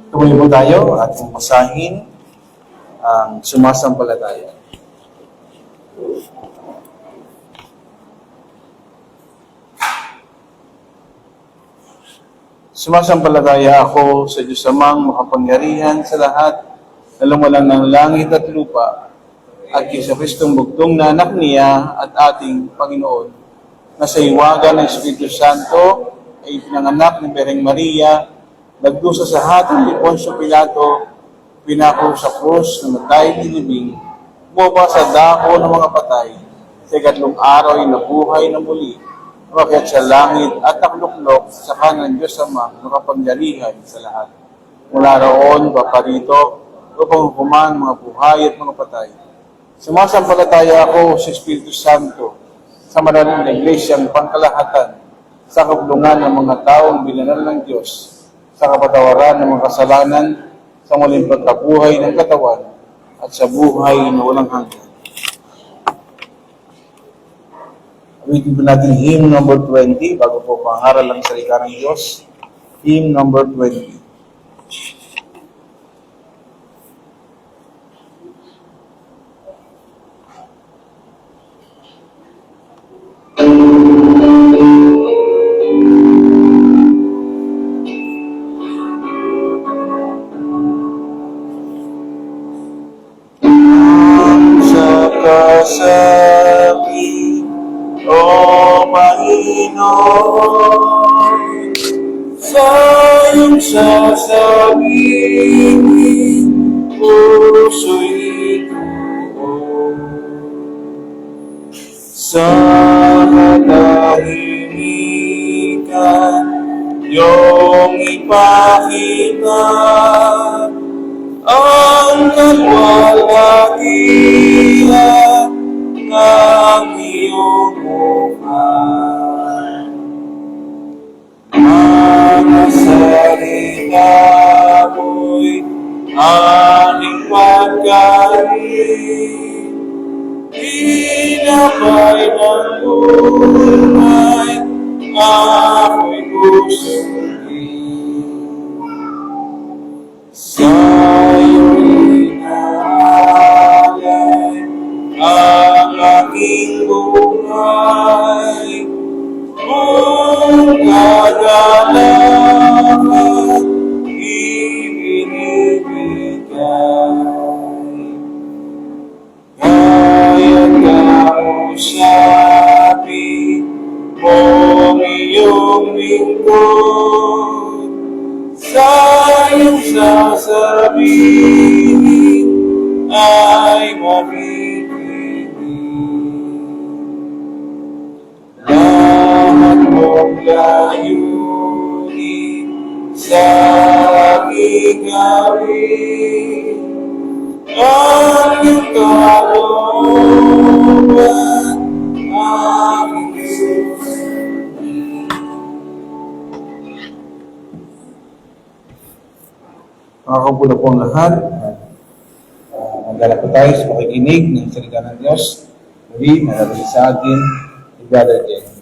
Tuloy po tayo at basahin ang sumasampalataya. Sumasampalataya ako sa Diyos Amang makapangyarihan sa lahat na lumalang ng langit at lupa at kay Kristong bugtong na anak niya at ating Panginoon na sa iwaga ng Espiritu Santo ay pinanganak ni Bereng Maria, nagdusa sa hatol ni Poncio Pilato, pinako sa krus, namatay, dinibing, bumaba sa dako ng mga patay, sa ikatlong araw ay nabuhay na muli, umakyat sa langit at nakluklok sa kanan ng Diyos Ama, makapangyarihan sa lahat. Mula roon, paparito, upang hukuman mga buhay at mga patay. Sumasampalataya ako sa Espiritu Santo, sa manaling na Iglesyang pangkalahatan, sa kablungan ng mga taong binalan ng Diyos, sa kapatawaran ng mga kasalanan, sa muling pagkabuhay ng katawan, at sa buhay na walang hanggan. Awitin po natin hymn number 20, bago po pangaral ang salita ng Diyos. Hymn number 20. Sabi, O Panginoon, sa iyong sasabihin, puso'y tuon. Sa katahimikan, iyong ipakita ang kalwalhatian ng iyong mukha. Mga salita mo'y aming pagkain, pinapay ng lumay, ako'y gustuhin. Sa iyong inaalay ang aking buhay, kung kagalakan ibinibigay. Kaya kausapin mong iyong lingkod, sa iyong sasabihin ay makikinig. Lahat mong layunin sa aking gawin, ang iyong kalooban aking susundin. Makakapula po ang lahat. Magdala po tayo sa pakikinig ng salita ng Diyos. Muli, malalagay sa atin, ni Brother Jen.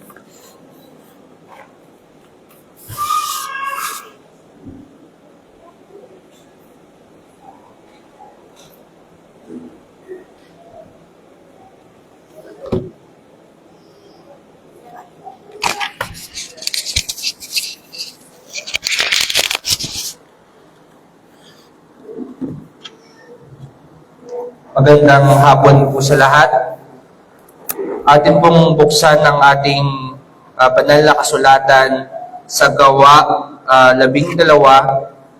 Magandang hapon po sa lahat. Atin pong buksan ang ating banal na kasulatan sa Gawa 12,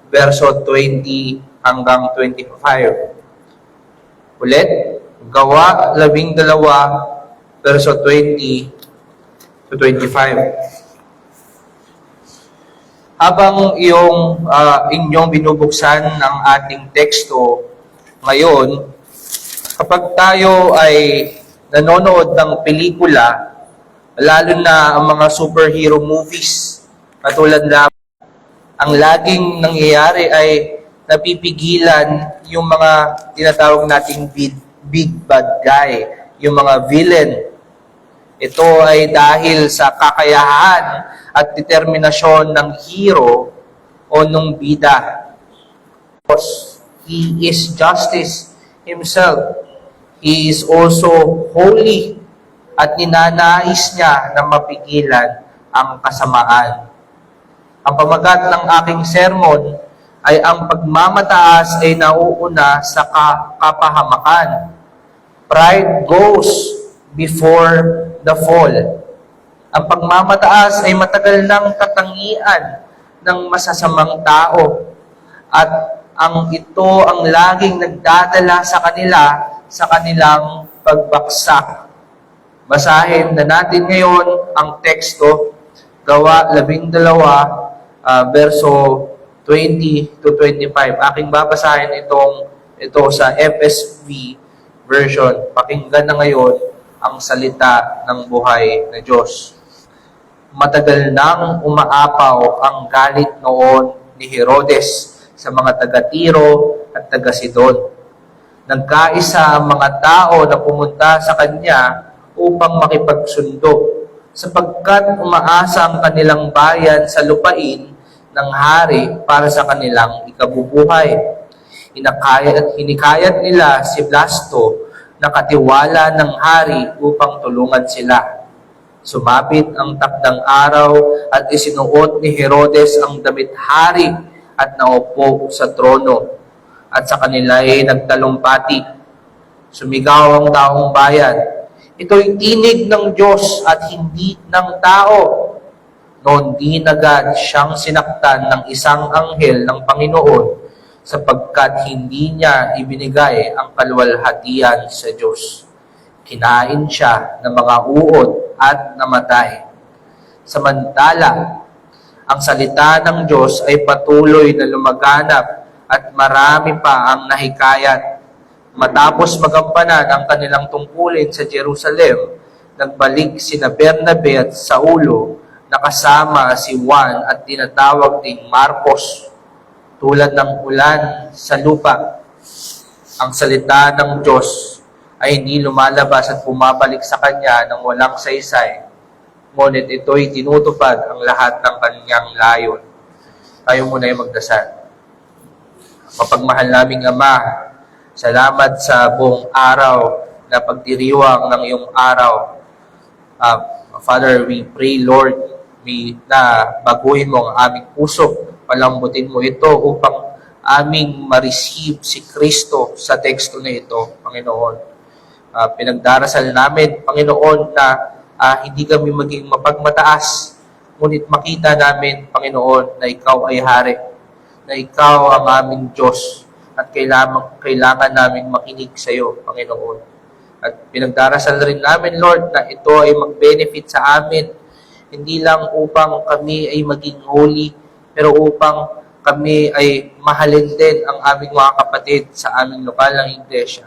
verso 20 hanggang 25. Ulit, Gawa 12, verso 20 to 25. Habang inyong binubuksan ang ating teksto ngayon, kapag tayo ay nanonood ng pelikula, lalo na ang mga superhero movies, katulad na ang laging nangyayari ay napipigilan yung mga tinatawag nating big bad guy, yung mga villain. Ito ay dahil sa kakayahan at determinasyon ng hero o nung bida. He is justice himself. He is also holy at ninanais niya na mapigilan ang kasamaan. Ang pamagat ng aking sermon ay ang pagmamataas ay nauuna sa kapahamakan. Pride goes before the fall. Ang pagmamataas ay matagal ng katangian ng masasamang tao at ito ang laging nagdadala sa kanila sa kanilang pagbaksak. Basahin na natin ngayon ang teksto, Gawa 12, verso 20 to 25. Aking babasahin ito sa FSV version. Pakinggan na ngayon ang salita ng buhay na Diyos. Matagal nang umaapaw ang galit noon ni Herodes sa mga taga-Tiro at taga-Sidon. Nagkaisa ang mga tao na pumunta sa kanya upang makipagsundo, sapagkat umaasa ang kanilang bayan sa lupain ng hari para sa kanilang ikabubuhay. Hinikayat nila si Blasto na katiwala ng hari upang tulungan sila. Sumapit ang takdang araw at isinuot ni Herodes ang damit hari at naupo sa trono. At sa kanila ay nagtalumpati. Sumigaw ang taong bayan, ito'y tinig ng Diyos at hindi ng tao. Noon din agad siyang sinaktan ng isang anghel ng Panginoon sapagkat hindi niya ibinigay ang kaluwalhatian sa Diyos. Kinain siya ng mga uod at namatay. Samantala, ang salita ng Diyos ay patuloy na lumaganap at marami pa ang nahikayat. Matapos magampanan ang kanilang tungkulin sa Jerusalem, nagbalik sina Bernabe at Saulo na kasama si Juan at tinatawag ding Marcos. Tulad ng ulan sa lupa, ang salita ng Diyos ay hindi lumalabas at bumabalik sa Kanya ng walang saysay. Ngunit ito'y tinutupad ang lahat ng Kanyang layon. Tayo muna ay magdasal. Mapagmahal naming Ama, salamat sa buong araw na pagdiriwang ng iyong araw. Father, we pray, Lord, na baguhin mo ang aming puso, palambutin mo ito upang aming ma-receive si Kristo sa teksto na ito, Panginoon. Pinagdarasal namin, Panginoon, na hindi kami maging mapagmataas, ngunit makita namin, Panginoon, na Ikaw ay hari, na Ikaw ang aming Diyos at kailangan namin makinig sa iyo, Panginoon. At pinagdarasal rin namin, Lord, na ito ay mag-benefit sa amin, hindi lang upang kami ay maging holy, pero upang kami ay mahalin din ang aming mga kapatid sa aming lokal ng iglesia.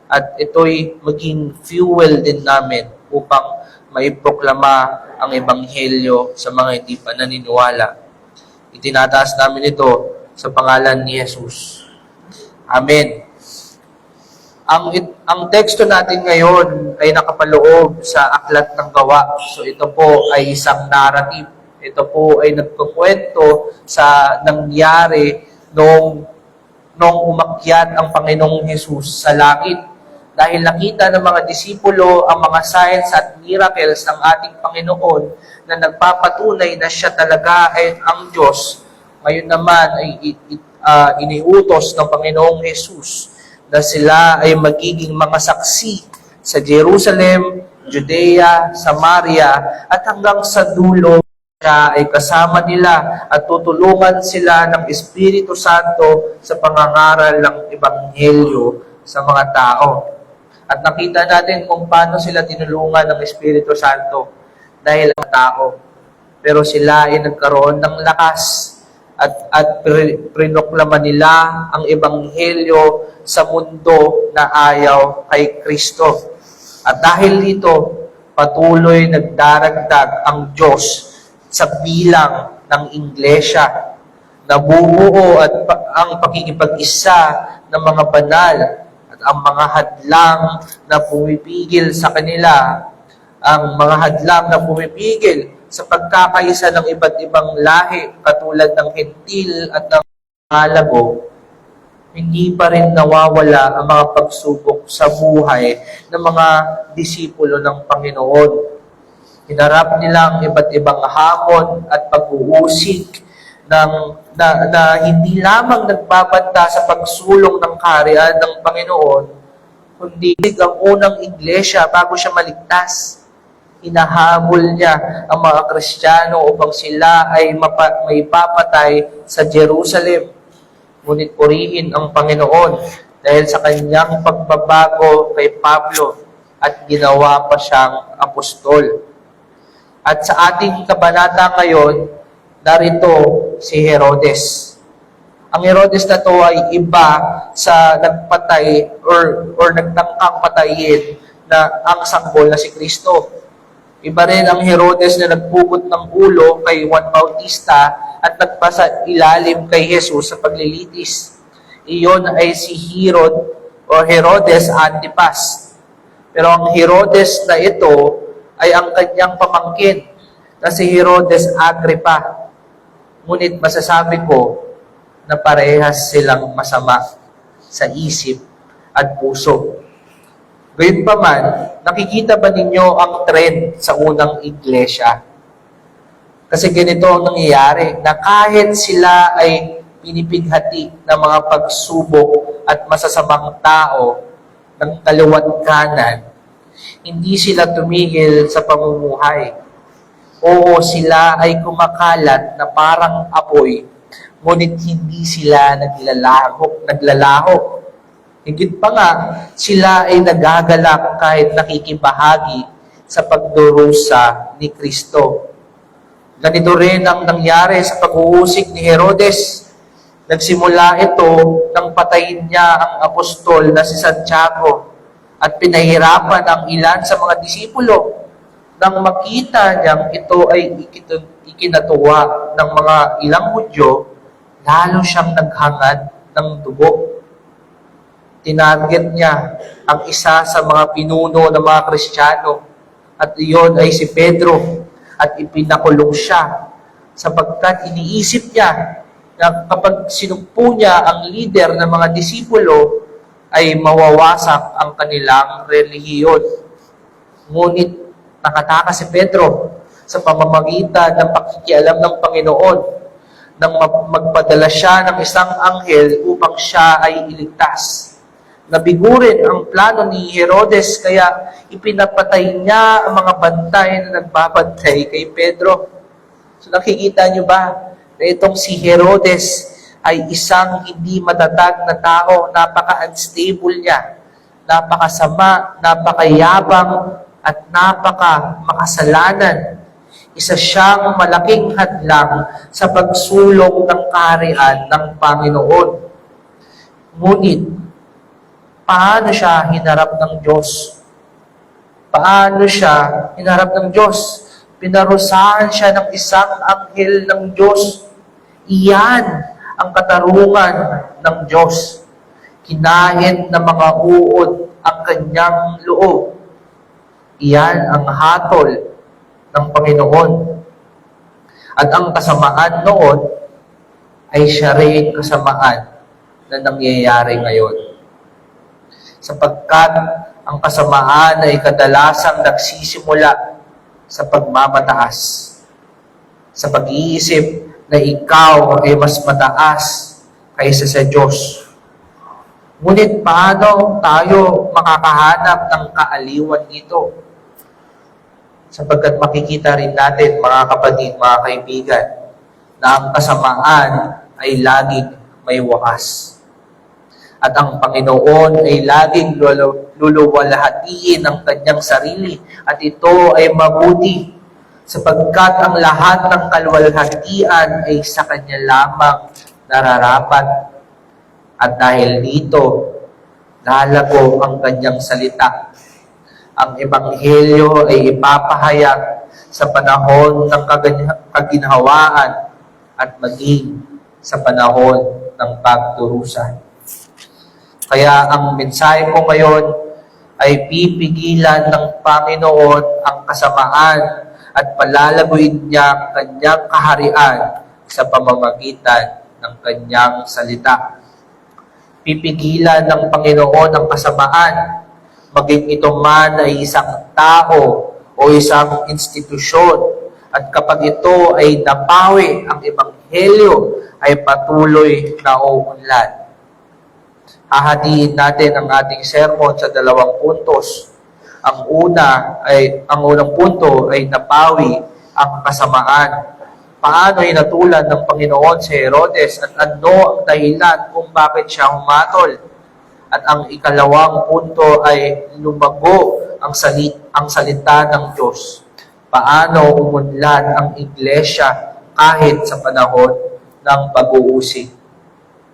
At ito'y maging fuel din namin upang maiproklama ang Ebanghelyo sa mga hindi pa naniniwala. Itinataas namin ito sa pangalan ni Jesus. Amen. Ang teksto natin ngayon ay nakapaloob sa Aklat ng Gawa. So ito po ay isang narrative. Ito po ay nagkukwento sa nangyari nung umakyat ang Panginoong Jesus sa langit. Dahil nakita ng mga disipulo ang mga signs at miracles ng ating Panginoon na nagpapatunay na siya talaga ay ang Diyos. Ngayon naman ay iniutos ng Panginoong Jesus na sila ay magiging mga saksi sa Jerusalem, Judea, Samaria, at hanggang sa dulo siya ay kasama nila at tutulungan sila ng Espiritu Santo sa pangangaral ng Ebanghelyo sa mga tao. At nakita natin kung paano sila tinulungan ng Espiritu Santo dahil ang tao. Pero sila ay nagkaroon ng lakas at prinoklaman nila ang Ebanghelyo sa mundo na ayaw kay Kristo. At dahil dito, patuloy nagdaragdag ang Diyos sa bilang ng Iglesia. Nabubuo at ang pakikipag-isa ng mga banal at ang mga hadlang na pumipigil sa kanila, ang mga hadlang na pumipigil sa pagkakaisa ng iba't ibang lahi katulad ng Hentil at ng Halago, hindi pa rin nawawala ang mga pagsubok sa buhay ng mga disipulo ng Panginoon. Hinarap nila ang iba't ibang hamon at pag-uusig na hindi lamang nagbabanta sa pagsulong ng kaharian ng Panginoon, kundi ang unang iglesia bago siya maligtas. Hinahabol niya ang mga Kristiyano upang sila ay maipapatay sa Jerusalem. Ngunit purihin ang Panginoon dahil sa kanyang pagbabago kay Pablo at ginawa pa siyang apostol. At sa ating kabanata ngayon, narito si Herodes. Ang Herodes na to ay iba sa nagpatay or nagtangkang patayin na ang sanggol na si Kristo. Iba rin ang Herodes na nagpugot ng ulo kay Juan Bautista at nagpasa ilalim kay Jesus sa paglilitis. Iyon ay si Herod o Herodes Antipas. Pero ang Herodes na ito ay ang kanyang pamangkin na si Herodes Agrippa. Ngunit masasabi ko na parehas silang masama sa isip at puso. Gayunpaman, nakikita ba ninyo ang trend sa unang iglesia? Kasi ganito ang nangyayari, na kahit sila ay pinipighati ng mga pagsubok at masasamang tao ng kaliwat kanan, hindi sila tumigil sa pamumuhay. Oo, sila ay kumakalat na parang apoy, ngunit hindi sila naglalahok. Higit pa nga, sila ay nagagalak kahit nakikibahagi sa pagdurusa ni Kristo. Ganito rin ang nangyari sa pag-uusig ni Herodes. Nagsimula ito nang patayin niya ang apostol na si Santiago at pinahirapan ang ilan sa mga disipulo. Nang makita niyang ito ay ikinatuwa ng mga ilang Hudyo, lalo siyang naghangad ng dugo. Tinarget niya ang isa sa mga pinuno ng mga Kristiyano at iyon ay si Pedro at ipinakulong siya sapagkat iniisip niya na kapag sinumpo niya ang leader ng mga disipulo ay mawawasak ang kanilang relihiyon. Ngunit nakatakas si Pedro sa pamamagitan ng pakikialam ng Panginoon nang magpadala siya ng isang anghel upang siya ay iligtas. Nabigurin ang plano ni Herodes kaya ipinapatay niya ang mga bantay na nagbabantay kay Pedro. So nakikita niyo ba na itong si Herodes ay isang hindi matatag na tao, napaka-unstable niya, napakasama, napakayabang, at napaka-makasalanan. Isa siyang malaking hadlang sa pagsulong ng kaharian ng Panginoon. Ngunit, paano siya hinarap ng Diyos? Paano siya hinarap ng Diyos? Pinarusahan siya ng isang anghel ng Diyos. Iyan ang katarungan ng Diyos. Kinain ng mga uod ang kanyang loob. Iyan ang hatol ng Panginoon. At ang kasamaan noon ay siya rin kasamaan na nangyayari ngayon. Sapagkat ang kasamaan ay kadalasang nagsisimula sa pagmamataas, sa pag-iisip na ikaw ay mas mataas kaysa sa Diyos. Ngunit paano tayo makakahanap ng kaaliwan nito? Sapagkat makikita rin natin, mga kapatid, mga kaibigan, na ang kasamaan ay laging may wakas. At ang Panginoon ay laging luluwalhatiin ang kanyang sarili. At ito ay mabuti, sapagkat ang lahat ng kaluwalhatian ay sa kanya lamang nararapat. At dahil dito, lalago ang kanyang salita. Ang Ebanghelyo ay ipapahayag sa panahon ng kaginhawaan at maging sa panahon ng pagdurusa. Kaya ang mensahe ko ngayon ay pipigilan ng Panginoon ang kasamaan at palalaguin niya ang kanyang kaharian sa pamamagitan ng kanyang salita. Pipigilan ng Panginoon ang kasamaan, maging ito man ay isang tao o isang institusyon. At kapag ito ay napawi, ang Ebanghelyo ay patuloy na uunlad. Hahatiin natin ang ating sermon sa 2 puntos. Ang unang punto ay napawi ang kasamaan. Paano hinatulan ng Panginoon si Herodes at ano ang dahilan kung bakit siya humatol? At ang ikalawang punto ay lumago ang salita ng Diyos. Paano umunlad ang iglesia kahit sa panahon ng pag-uusig?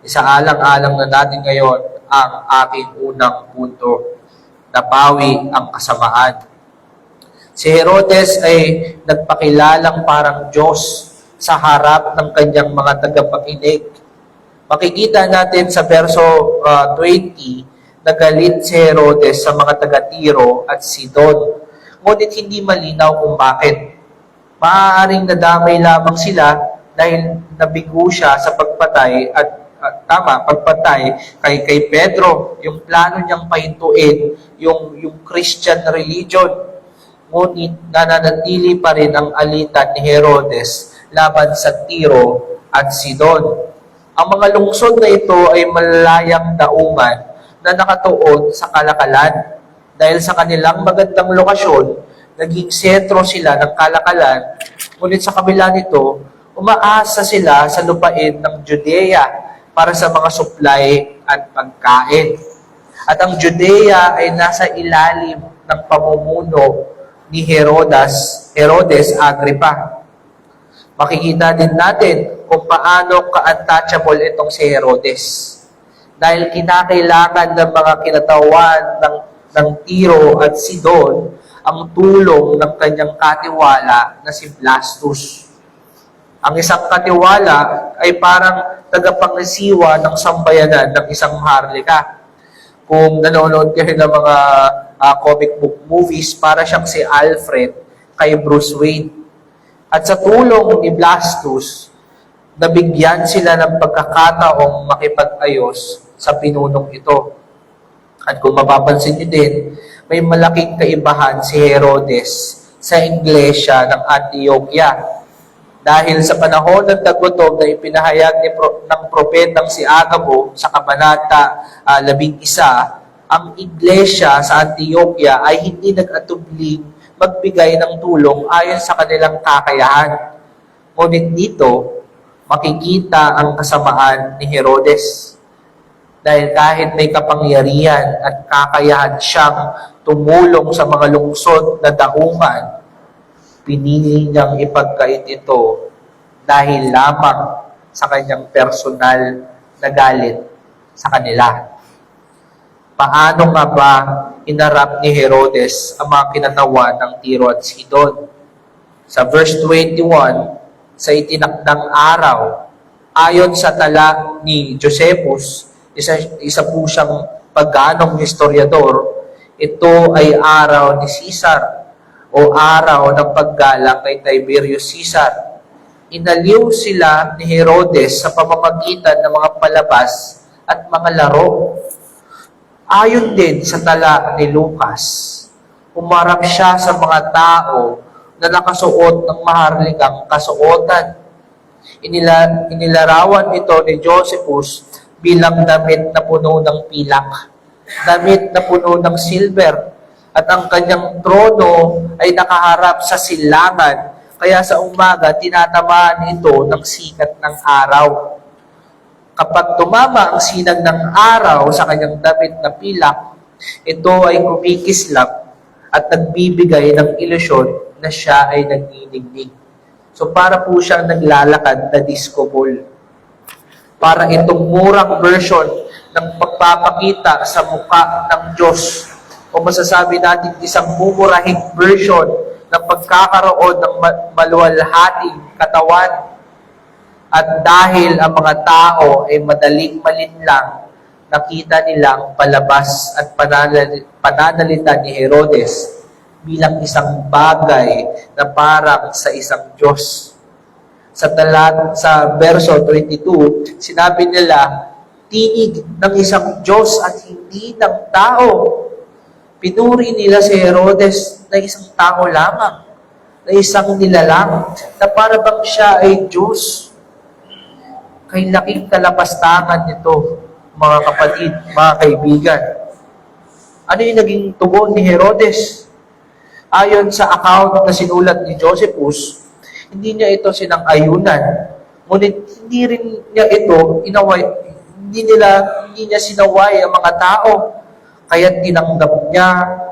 Isaalang-alang na natin ngayon ang aking unang punto, napawi ang kasamaan. Si Herodes ay nagpakilalang parang Diyos sa harap ng kanyang mga tagapakinig. Makikita natin sa verso 20, nagalit si Herodes sa mga taga-Tiro at Sidon. Ngunit hindi malinaw kung bakit. Maaaring nadamay lamang sila dahil nabigo siya sa pagpatay pagpatay kay Pedro, yung plano niyang pahintuin yung Christian religion. Ngunit nananatili pa rin ang alitan ni Herodes laban sa Tiro at Sidon. Ang mga lungsod na ito ay malalayang dauman na nakatuon sa kalakalan. Dahil sa kanilang magandang lokasyon, naging sentro sila ng kalakalan. Ngunit sa kabila nito, umaasa sila sa lupain ng Judea para sa mga supply at pagkain. At ang Judea ay nasa ilalim ng pamumuno ni Herodes Agrippa. Makikita din natin kung paano ka-untouchable itong si Herodes. Dahil kinakailangan ng mga kinatawan ng Tiro at Sidon ang tulong ng kanyang katiwala na si Blastus. Ang isang katiwala ay parang tagapangasiwa ng sambayanan ng isang maharlika. Kung nanonood kayo ng mga comic book movies, para siyang si Alfred kay Bruce Wayne. At sa tulong ni Blastus, nabigyan sila ng pagkakataong makipag-ayos sa pinunong ito. At kung mapapansin niyo din, may malaking kaibahan si Herodes sa iglesia ng Antioquia. Dahil sa panahon ng tagutom na ipinahayag ng propetang si Agabo sa Kabanata 11, ang iglesia sa Antioquia ay hindi nag-atubling magbigay ng tulong ayon sa kanilang kakayahan. Ngunit dito, makikita ang kasamaan ni Herodes. Dahil kahit may kapangyarihan at kakayahan siyang tumulong sa mga lungsod na dauman, pinili niyang ipagkait ito dahil lamang sa kanyang personal na galit sa kanila. Paano nga ba inarap ni Herodes ang mga kinatawan ng Tiro at Sidon? Sa verse 21, sa itinakdang araw, ayon sa tala ni Josephus, isa po siyang pagganong historiador, ito ay araw ni Caesar o araw ng paggalang kay Tiberius Caesar. Inaliw sila ni Herodes sa pamamagitan ng mga palabas at mga laro. Ayon din sa tala ni Lucas, umarap siya sa mga tao na nakasuot ng maharlikang kasuotan. Inilarawan ito ni Josephus bilang damit na puno ng pilak, damit na puno ng silver, at ang kanyang trono ay nakaharap sa silangan, kaya sa umaga tinatamaan ito ng sikat ng araw. Kapag tumama ang sinag ng araw sa kanyang damit na pilak, ito ay kumikislap at nagbibigay ng ilusyon na siya ay nagniningning. So para po siyang naglalakad na disco ball. Para itong murang version ng pagpapakita sa mukha ng Diyos, o masasabi natin isang mumurahing version ng pagkakaroon ng maluwalhating katawan. At dahil ang mga tao ay madaling malinlang, nakita nilang palabas at pananalita ni Herodes bilang isang bagay na parang sa isang Diyos. Sa verso 22, sinabi nila, tinig ng isang Diyos at hindi ng tao. Pinuri nila si Herodes na isang tao lamang, na isang nilalang, na para bang siya ay Diyos. Kay laking kalapastangan nito, mga kapatid, mga kaibigan. Ano yung naging tugon ni Herodes? Ayon sa account na sinulat ni Josephus, hindi niya ito sinang-ayunan. Ngunit hindi rin niya ito inaway, hindi niya sinaway ang mga tao. Kaya tinanggap niya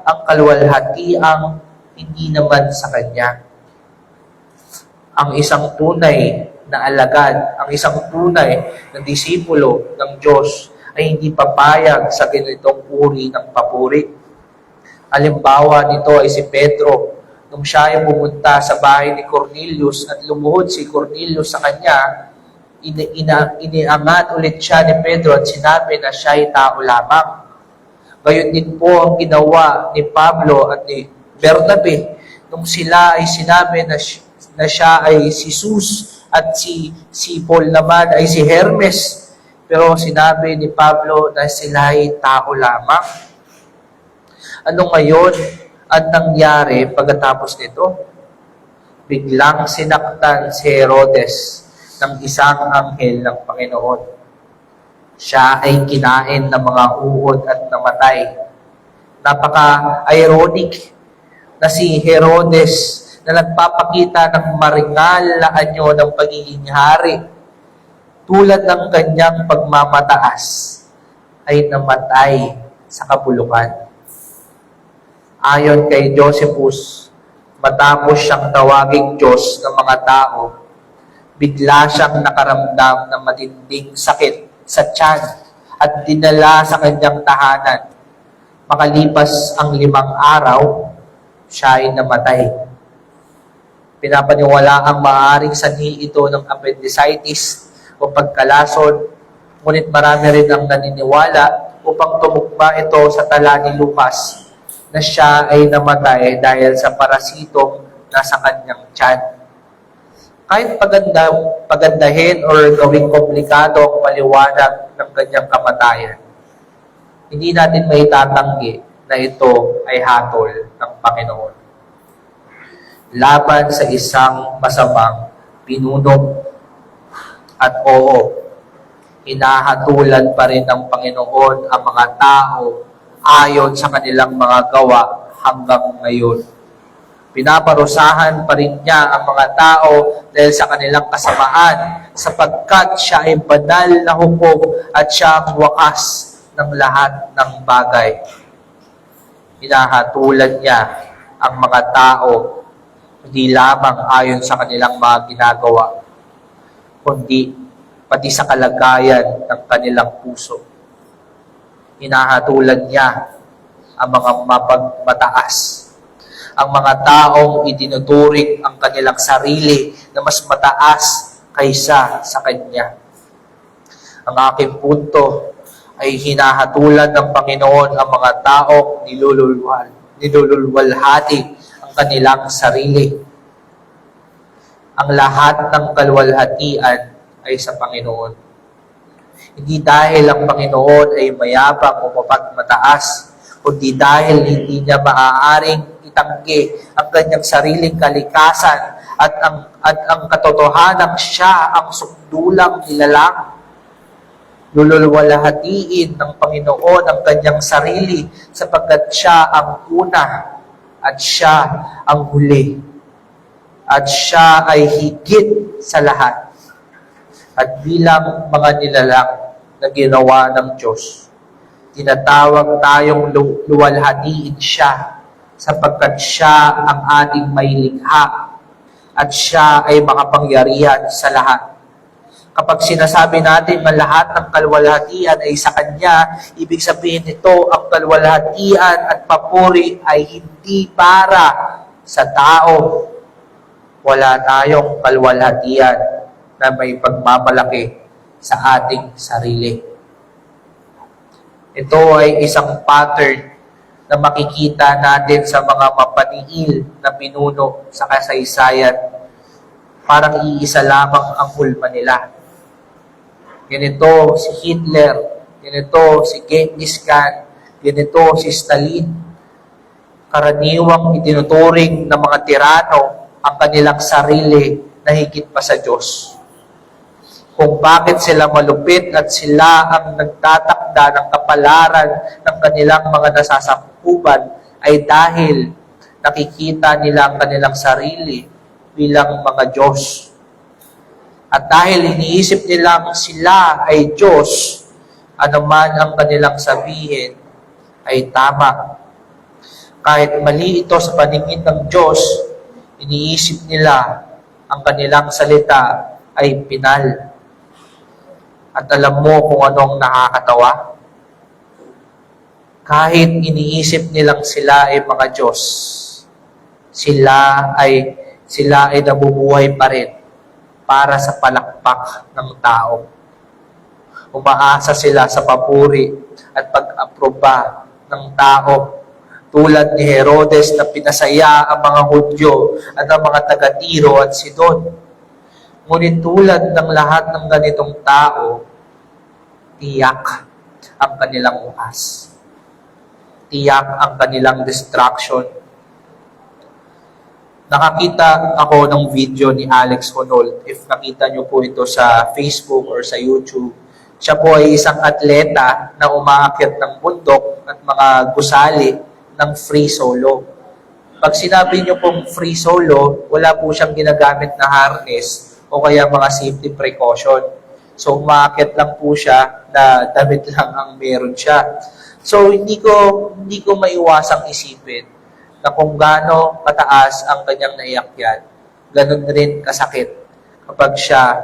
ang kaluwalhatiang hindi naman sa kanya. Ang isang tunay na alagad, ang isang tunay na disipulo ng Diyos ay hindi papayag sa ganitong uri ng papuri. Halimbawa nito ay si Pedro. Nung siya ay pumunta sa bahay ni Cornelius at lumuhod si Cornelius sa kanya, iniangat ulit siya ni Pedro at sinabi na siya ay tao lamang. Gayon din po ang ginawa ni Pablo at ni Bernabe nung sila ay sinabi na siya ay si Sus at si Paul naman ay si Hermes. Pero sinabi ni Pablo na sila ay tao lamang. Ano ngayon ang nangyari pagkatapos nito? Biglang sinaktan si Herodes ng isang anghel ng Panginoon. Siya ay kinain ng mga uod at namatay. Napaka-ironic na si Herodes na nagpapakita ng maringal na anyo ng pagiging hari, tulad ng kanyang pagmamataas, ay namatay sa kabulukan. Ayon kay Josephus, matapos siyang tawaging Diyos ng mga tao, bigla siyang nakaramdam ng matinding sakit sa tiyan at dinala sa kanyang tahanan. Makalipas ang 5 araw, siya ay namatay. Pinapaniwala ang maaaring sanhi ito ng appendicitis o pagkalason, ngunit marami rin ang naniniwala upang tumugma ito sa tala ni Lucas na siya ay namatay dahil sa parasitong nasa kanyang tiyan. Kahit pagandahin o gawing komplikado ang paliwanag ng kanyang kamatayan, hindi natin maitatanggi na ito ay hatol ng Panginoon. Laban sa isang masamang pinuno. At oo, hinahatulan pa rin ng Panginoon ang mga tao ayon sa kanilang mga gawa hanggang ngayon. Pinaparusahan pa rin niya ang mga tao dahil sa kanilang kasamaan, sapagkat siya ay banal na hukom at siya ang wakas ng lahat ng bagay. Hinahatulan niya ang mga tao hindi lamang ayon sa kanilang mga ginagawa, kundi pati sa kalagayan ng kanilang puso. Hinahatulan niya ang mga mapagmataas, ang mga taong itinuturing ang kanilang sarili na mas mataas kaysa sa Kanya. Ang aking punto ay hinahatulan ng Panginoon ang mga taong nilululwalhati ang kanilang sarili. Ang lahat ng kaluwalhatian ay sa Panginoon. Hindi dahil ang Panginoon ay mayabang o mapagmataas, kundi dahil hindi niya maaaring itanggi ang kanyang sariling kalikasan at ang katotohanang siya ang sukdulang nilalang. Lululwalhatiin ng Panginoon ang kanyang sarili sapagkat siya ang una at siya ang huli. At siya ay higit sa lahat. At bilang mga nilalang na ginawa ng Diyos, tinatawag tayong luwalhatiin siya sapagkat siya ang ating may likha at siya ay makapangyarihan sa lahat. Kapag sinasabi natin na lahat ng kalwalhatian ay sa Kanya, ibig sabihin nito ang kalwalhatian at papuri ay hindi para sa tao. Wala tayong kalwalhatian na may pagmamalaki sa ating sarili. Ito ay isang pattern na makikita natin sa mga mapaniil na pinuno sa kasaysayan. Parang iisa lamang ang hulma nila. Ganito si Hitler, ganito si Genghis Khan, ganito si Stalin. Karaniwang itinuturing ng mga tirano ang kanilang sarili na higit pa sa Diyos. Kung bakit sila malupit at sila ang nagtatakda ng kapalaran ng kanilang mga nasasakupan ay dahil nakikita nila ang kanilang sarili bilang mga Diyos. At dahil iniisip nilang sila ay Diyos, anuman ang kanilang sabihin ay tama. Kahit mali ito sa paningin ng Diyos, iniisip nila ang kanilang salita ay pinal. At alam mo kung anong nakakatawa? Kahit iniisip nilang sila ay mga Diyos, sila ay nabubuhay pa rin para sa palakpak ng tao. Umaasa sila sa papuri at pag-aproba ng tao tulad ni Herodes na pinasaya ang mga Hudyo at ang mga taga-Tiro at Sidon. Ngunit tulad ng lahat ng ganitong tao, tiyak ang kanilang wakas. Tiyak ang kanilang destruction. Nakakita ako ng video ni Alex Honnold. If nakita nyo po ito sa Facebook or sa YouTube, siya po ay isang atleta na umaakyat ng bundok at mga gusali ng free solo. Pag sinabi nyo pong free solo, wala po siyang ginagamit na harness o kaya mga safety precaution. So umaakyat lang po siya na damit lang ang meron siya. So hindi ko maiwasang isipin na kung gaano kataas ang kanyang naiakyat, ganun rin kasakit kapag siya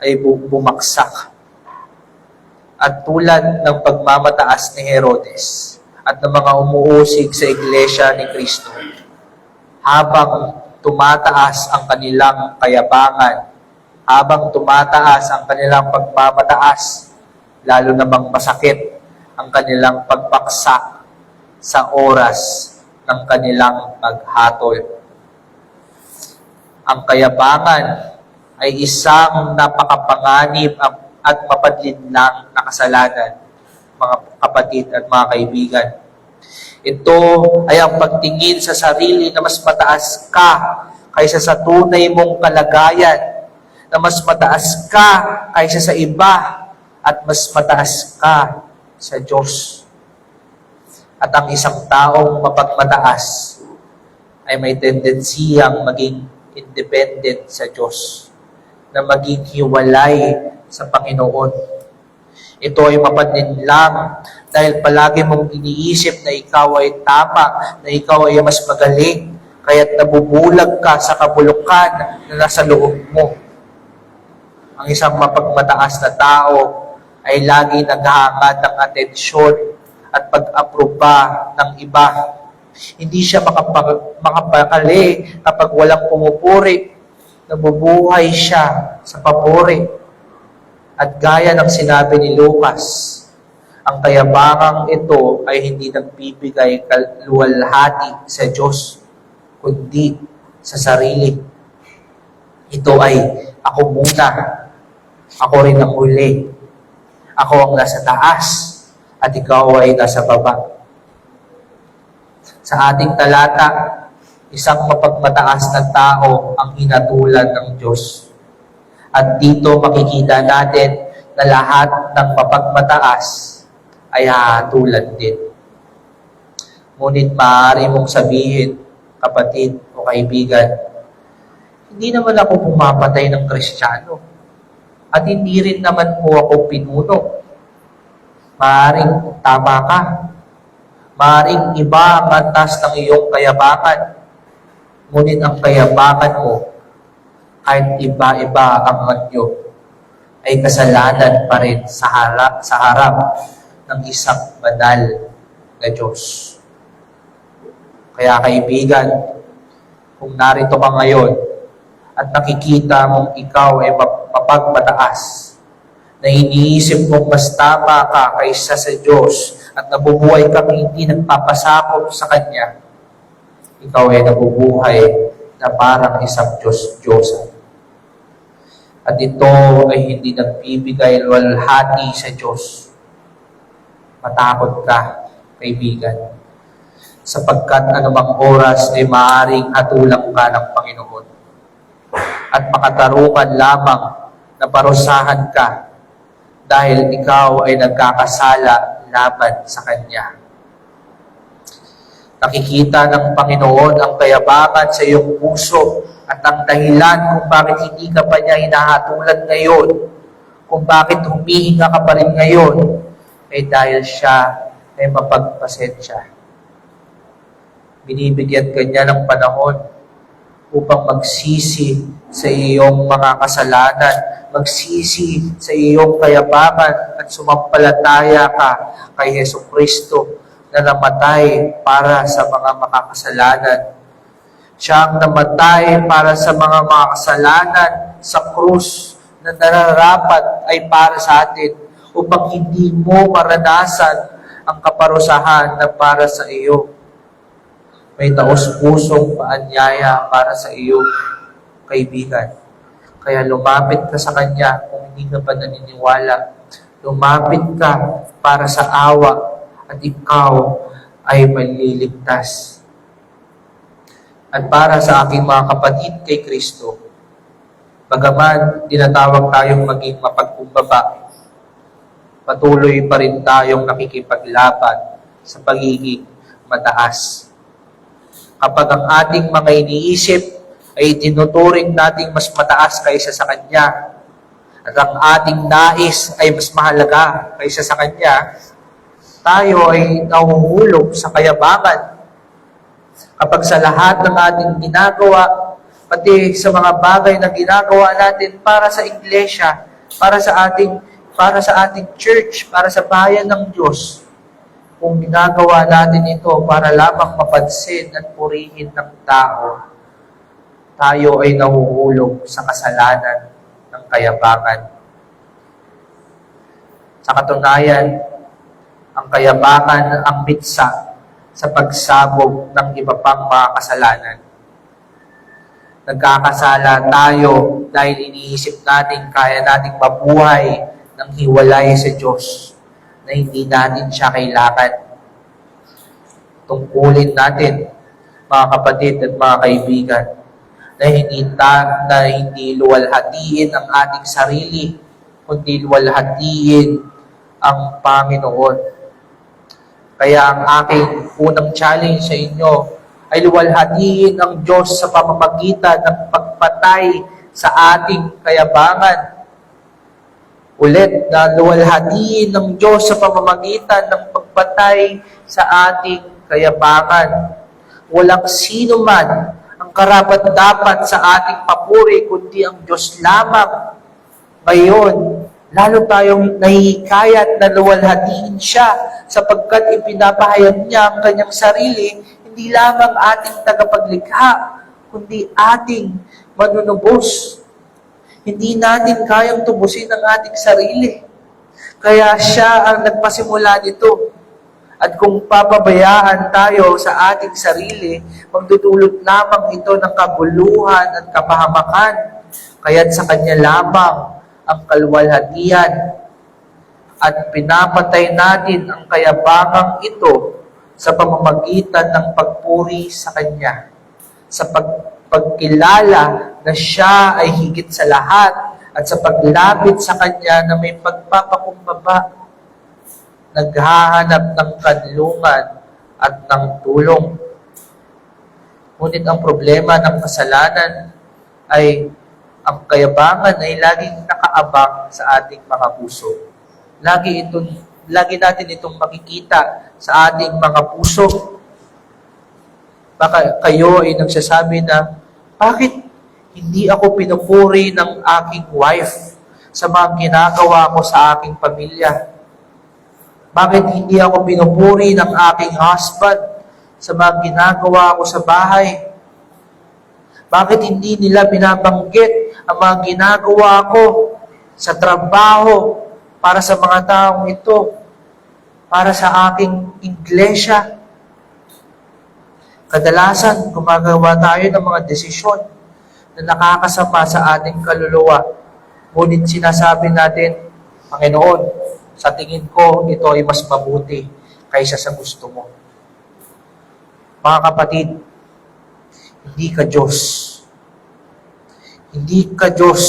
ay bumaksak. At tulad ng pagmamataas ni Herodes at ng mga umuusig sa Iglesia ni Cristo, habang tumataas ang kanilang kayabangan, habang tumataas ang kanilang pagmamataas, lalo namang masakit ang kanilang pagpaksa sa oras ng kanilang paghatol. Ang kayabangan ay isang napakapanganib at mapadlinlang na kasalanan, mga kapatid at mga kaibigan. Ito ay ang pagtingin sa sarili na mas mataas ka kaysa sa tunay mong kalagayan, na mas mataas ka kaysa sa iba, at mas mataas ka sa Diyos. At ang isang taong mapagmataas ay may tendensiyang maging independent sa Diyos, na maging hiwalay sa Panginoon. Ito ay mapadlinlang dahil palagi mong iniisip na ikaw ay tama, na ikaw ay mas magaling, kaya't nabubulag ka sa kabulukan na nasa loob mo. Ang isang mapagmataas na tao ay lagi naghahangad ng atensyon at pag-aproba ng iba. Hindi siya makapakali kapag walang pumupuri. Nabubuhay siya sa papuri. At gaya ng sinabi ni Lucas, ang kayabangang ito ay hindi nagbibigay kaluwalhati sa Diyos, kundi sa sarili. Ito ay ako muna. Ako rin ang huli. Ako ang nasa taas at ikaw ay nasa baba. Sa ating talata, isang mapagmataas na tao ang hinatulan ng Diyos. At dito makikita natin na na lahat ng mapagmataas ay hahatulan din. Ngunit maaari mong sabihin, kapatid o kaibigan, hindi naman ako pumapatay ng Kristiyano at hindi rin naman po ako pinuno. Maaring tama ka. Maaring iba ang antas ng iyong kayabangan. Ngunit ang kayabangan mo, kahit iba-iba ang anyo, ay kasalanan pa rin sa harap ng isang banal na Diyos. Kaya kaibigan, kung narito ka ngayon at nakikita mong ikaw ay mapagmataas, na iniisip mong mas tama ka kaysa sa Diyos at nabubuhay kang hindi nagpapasakop sa Kanya, ikaw ay nabubuhay na parang isang Diyos-Diyosan. At ito ay hindi nagbibigay luwalhati sa Diyos. Matakot ka, kaibigan, sapagkat anumang oras ay maaaring hatulang ka ng Panginoon at makatarungan lamang na parusahan ka dahil ikaw ay nagkakasala laban sa Kanya. Nakikita ng Panginoon ang kayabangan sa iyong puso at ang dahilan kung bakit hindi ka pa niya hinahatulan ngayon, kung bakit humihinga ka pa rin ngayon, ay dahil siya ay mapagpasensya. Binibigyan ka niya ng panahon upang magsisi sa iyong mga kasalanan, magsisi sa iyong kayabangan at sumampalataya ka kay Jesucristo na namatay para sa mga makakasalanan. Siya ang namatay para sa mga makakasalanan sa krus na nararapat ay para sa atin upang hindi mo maranasan ang kaparusahan na para sa iyo. May taos-pusong paanyaya para sa iyo, kaibigan. Kaya lumapit ka sa Kanya kung hindi ka pa naniniwala. Lumapit ka para sa awa at ikaw ay maliligtas. At para sa aking mga kapatid kay Kristo, bagaman tinatawag tayong maging mapagkumbaba, patuloy pa rin tayong nakikipaglaban sa pagiging mataas. Kapag ang ating mga iniisip ay tinuturing nating mas mataas kaysa sa Kanya, at ang ating nais ay mas mahalaga kaysa sa Kanya, tayo ay nahuhulog sa kayabangan. Kapag sa lahat ng ating ginagawa, pati sa mga bagay na ginagawa natin para sa iglesia, para sa ating church, para sa bayan ng Diyos, kung ginagawa natin ito para lamang mapansin at purihin ng tao, tayo ay nahuhulog sa kasalanan ng kayabangan. Sa katunayan, ang kayabangan ang bitsa sa pagsabog ng iba pang mga kasalanan. Nagkakasala tayo dahil iniisip natin kaya nating mabuhay ng hiwalay sa Diyos na hindi natin siya kailangan. Tungkulin natin, mga kapatid at mga kaibigan, na hindi luwalhatiin ang ating sarili, kundi luwalhatiin ang Panginoon. Kaya ang aking unang challenge sa inyo ay luwalhatiin ang Diyos sa pamamagitan ng pagpatay sa ating kayabangan. Ulit, na luwalhatiin ng Diyos sa pamamagitan ng pagpatay sa ating kayabangan. Walang sino man ang karapat-dapat sa ating papuri, kundi ang Diyos lamang. Ngayon, lalo tayong nahihikayat na luwalhatiin siya sapagkat ipinapahayag niya ang kanyang sarili, hindi lamang ating tagapaglikha, kundi ating manunubos. Hindi natin kayang tubusin ang ating sarili. Kaya siya ang nagpasimula nito. At kung papabayaan tayo sa ating sarili, magdudulot lamang ito ng kabuluhan at kapahamakan. Kaya't sa kanya lamang ang kaluwalhatian. At pinapatay natin ang kayabangang ito sa pamamagitan ng pagpuri sa Kanya. Sa pagkilala na siya ay higit sa lahat at sa paglapit sa Kanya na may pagpapakumbaba, naghahanap ng kanlungan at ng tulong. Ngunit ang problema ng kasalanan ay ang kayabangan ay laging nakaabang sa ating mga puso. Lagi natin itong makikita sa ating mga puso. Baka kayo ay nagsasabi na, bakit hindi ako pinupuri ng aking wife sa mga ginagawa ko sa aking pamilya? Bakit hindi ako pinupuri ng aking husband sa mga ginagawa ko sa bahay? Bakit hindi nila binabanggit ang mga ginagawa ko sa trabaho para sa mga taong ito, para sa aking iglesia? Kadalasan, gumagawa tayo ng mga desisyon na nakakasama sa ating kaluluwa. Ngunit sinasabi natin, Panginoon, sa tingin ko, ito ay mas mabuti kaysa sa gusto mo. Mga kapatid, hindi ka Diyos. Hindi ka Diyos.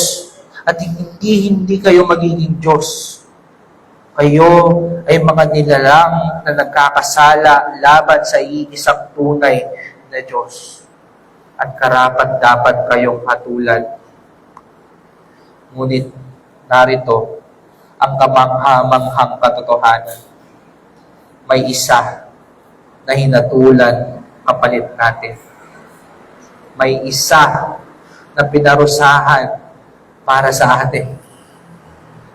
At hindi kayo magiging Diyos. Kayo ay mga nilalang na nagkakasala laban sa iisang tunay na Diyos. At karapat-dapat kayong hatulan. Ngunit narito ang kamangha-manghang katotohanan. May isa na hinatulan kapalit natin. May isa na pinarusahan para sa atin.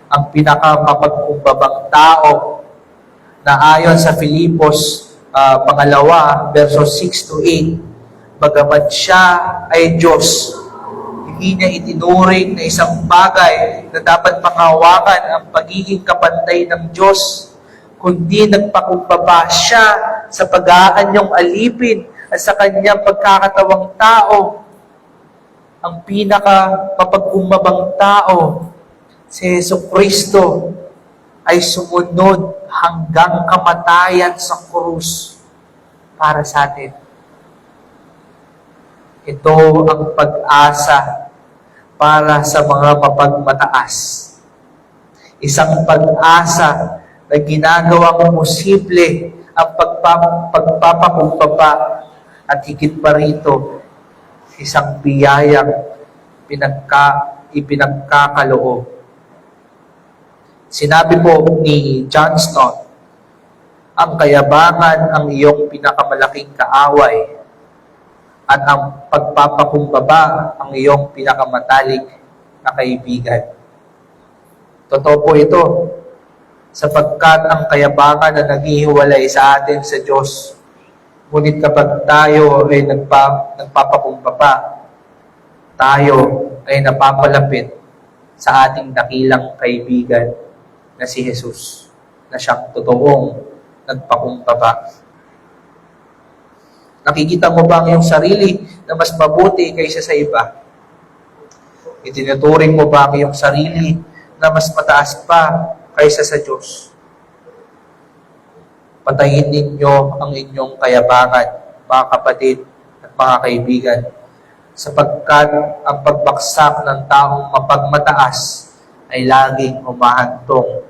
Ang pinakamapagkumbabang tao na ayon sa Filipos 2, versos 6 to 8, bagamat siya ay Diyos, hindi niya itinuring na isang bagay na dapat panghawakan ang pagiging kapantay ng Diyos, kundi nagpakumbaba siya sa pag-aanyong alipin at sa kanyang pagkakatawang tao. Ang pinakamapagkumbabang tao, si Jesucristo, ay sumunod hanggang kamatayan sa krus para sa atin. Ito ang pag-asa para sa mga mapagmataas. Isang pag-asa na ginagawang posible ang pagpapakumbaba at higit pa rito, isang biyayang ipinagkakaloob. Sinabi po ni John Stott, ang kayabangan ang iyong pinakamalaking kaaway at ang pagpapakumbaba ang iyong pinakamatalik na kaibigan. Totoo po ito, sapagkat ang kayabangan na naghihiwalay sa atin sa Diyos. Ngunit kapag tayo ay nagpapakumbaba, tayo ay napapalapit sa ating dakilang kaibigan na si Jesus, na siyang totoong nagpakumbaba. Nakikita mo ba ang iyong sarili na mas mabuti kaysa sa iba? Itinuturing mo ba ang iyong sarili na mas mataas pa kaysa sa Diyos? Patayin ninyo ang inyong kayabangan, mga kapatid at mga kaibigan, sapagkat ang pagbaksak ng taong mapagmataas ay laging humahantong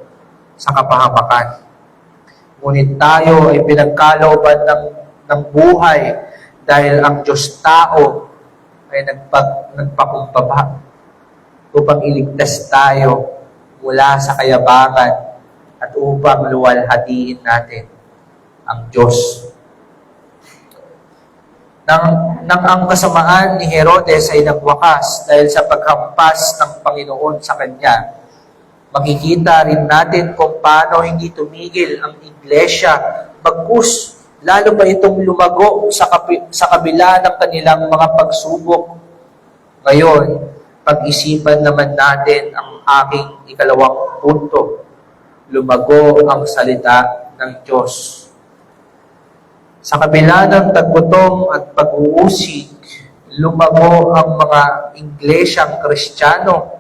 sa kapahamakan. Ngunit tayo ay pinagkalooban ng buhay dahil ang Diyos tao ay nagpakumbaba upang iligtas tayo mula sa kayabangan at upang luwalhatiin natin ang Diyos. Nang ang kasamaan ni Herodes ay nagwakas dahil sa paghampas ng Panginoon sa kanya, makikita rin natin kung paano hindi tumigil ang iglesia, bagkus lalo pa itong lumago sa kabila ng kanilang mga pagsubok. Ngayon, pag-isipan naman natin ang aking ikalawang punto. Lumago ang salita ng Diyos. Sa kabila ng taggutom at pag-uusig, lumago ang mga iglesyang Kristiyano.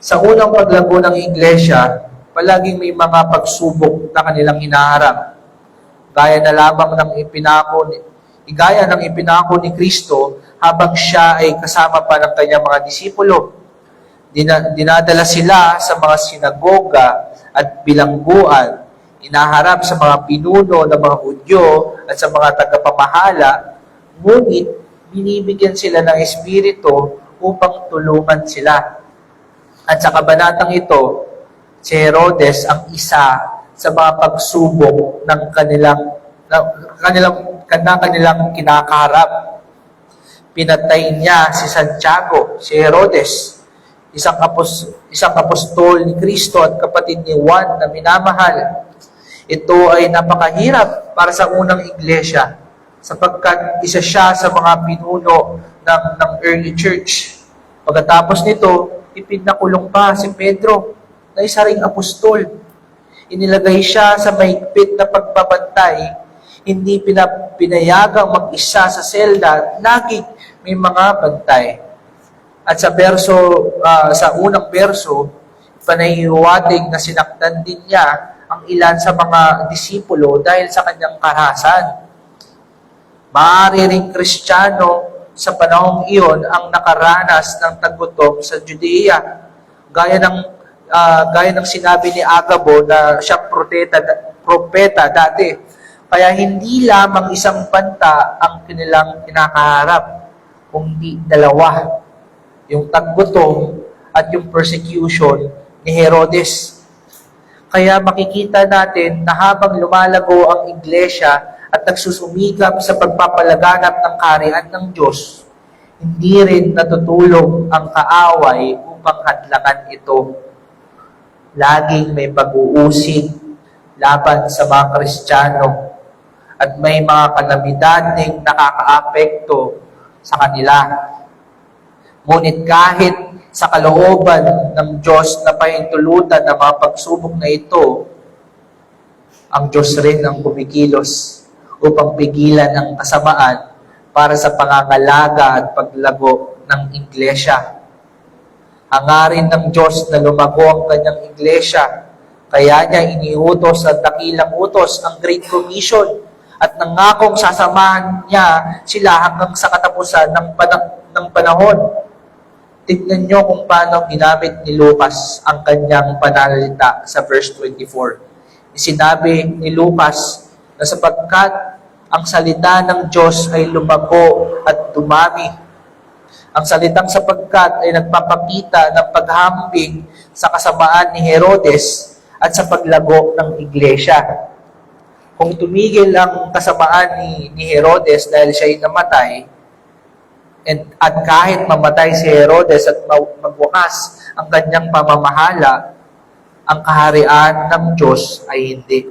Sa unang paglago ng iglesia, palaging may mga pagsubok na kanilang hinaharap. Gaya ng ipinako ni Kristo habang siya ay kasama pa ng kanyang mga disipulo. Dinadala sila sa mga sinagoga at bilangguan, inaharap sa mga pinuno ng mga Hudyo at sa mga tagapamahala, ngunit binibigyan sila ng Espiritu upang tulungan sila. At sa kabanatang ito, si Herodes ang isa sa mga pagsubok ng kanilang kinakaharap. Pinatay niya si Santiago, si Herodes, isang apostol ni Kristo at kapatid ni Juan na minamahal. Ito ay napakahirap para sa unang iglesia sapagkat isa siya sa mga pinuno ng early church. Pagkatapos nito, ipinakulong pa si Pedro na isa ring apostol. Inilagay siya sa mahigpit na pagbabantay, hindi pinayagang mag-isa sa selda, laging may mga bantay. At sa unang verso, panahihiwatig na sinaktan din niya ang ilan sa mga disipulo dahil sa kanyang karahasan. Maaari ring Kristiyano sa panahong iyon ang nakaranas ng tagutom sa Judea. Gaya ng sinabi ni Agabo na siyang propeta dati. Kaya hindi lamang isang banta ang kanilang kinakaharap, kundi dalawa. Yung taggutom at yung persecution ni Herodes. Kaya makikita natin na habang lumalago ang iglesia at nagsusumikap sa pagpapalaganap ng kaharian ng Diyos, hindi rin natutulog ang kaaway upang hadlangan ito. Laging may pag-uusig laban sa mga Kristiyano at may mga kalamidad ding nakakaapekto sa kanila. Ngunit kahit sa kalooban ng Diyos na pahintulutan ng mga pagsubok na ito, ang Diyos rin ang kumikilos upang pigilan ang kasamaan para sa pangangalaga at paglago ng iglesia. Hangarin ng Diyos na lumago ang kanyang iglesia, kaya niya iniutos at dakilang utos ang Great Commission at nangakong sasamahan niya sila hanggang sa katapusan ng panahon. Tignan niyo kung paano ginamit ni Lucas ang kanyang panalita sa verse 24. Sinabi ni Lucas na sapagkat ang salita ng Diyos ay lumago at dumami. Ang salitang sapagkat ay nagpapakita ng paghambing sa kasamaan ni Herodes at sa paglago ng iglesia. Kung tumigil ang kasamaan ni Herodes dahil siya ay namatay, at kahit mamatay si Herodes at magwakas ang kanyang pamamahala, ang kaharian ng Diyos ay hindi,